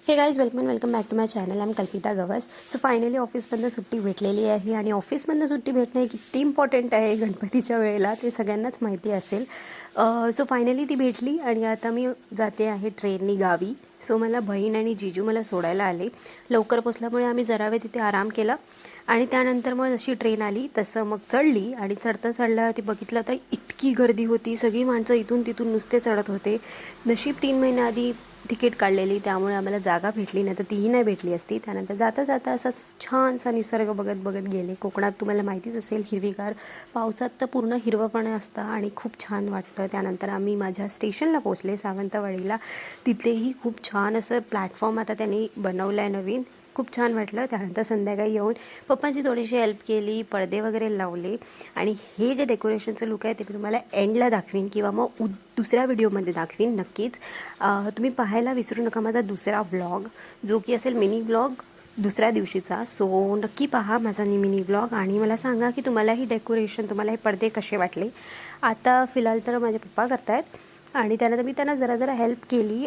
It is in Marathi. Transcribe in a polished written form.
हे guys welcome back to my channel. I am Kalpita Gawas. So finally ऑफिसमधनं सुट्टी भेटलेली आहे आणि ऑफिसमधनं सुट्टी भेटणं हे किती इम्पॉर्टंट आहे गणपतीच्या वेळेला ते सगळ्यांनाच माहिती असेल. सो फायनली ती भेटली आणि आता मी जाते आहे ट्रेननी गावी. सो मला बहीण आणि जीजू मला सोडायला आले. लवकर पोचल्यामुळे आम्ही जरा वेळ तिथे आराम केला आणि त्यानंतर मग जशी ट्रेन आली तसं मग चढली आणि चढल्यावरती बघितलं तर इतकी गर्दी होती. सगळी माणसं इथून तिथून नुसते चढत होते. नशीब 3 महिन्या आधी तिकीट काढलेली त्यामुळे आम्हाला जागा भेटली, नाही तर तीही नाही भेटली असती. त्यानंतर जाता जाता असा छानसा निसर्ग बघत बघत गेले. कोकणात तुम्हाला माहितीच असेल हिरवीगार, पावसात तर पूर्ण हिरवंपणे असतं आणि खूप छान वाटतं. त्यानंतर आम्ही माझ्या स्टेशनला पोचले सावंतवाडीला. तिथेही खूप छान असं प्लॅटफॉर्म आता त्यांनी बनवलं आहे नवीन, खूप छान वाटलं. त्यानंतर संध्याकाळी येऊन पप्पांची थोडीशी हेल्प केली, पडदे वगैरे लावले आणि हे जे डेकोरेशनचं लुक आहे ते मी तुम्हाला एंडला दाखवीन किंवा मग दुसऱ्या व्हिडिओमध्ये दाखवीन नक्कीच. तुम्ही पाहायला विसरू नका माझा दुसरा व्लॉग, जो की असेल मिनी व्लॉग दुसऱ्या दिवशीचा. सो नक्की पहा माझा मिनी व्लॉग आणि मला सांगा की तुम्हाला ही डेकोरेशन, तुम्हाला हे पडदे कसे वाटले. आता फिलहाल तर माझे पप्पा करत आहेत आणि त्यानंतर मी त्यांना जरा हेल्प केली.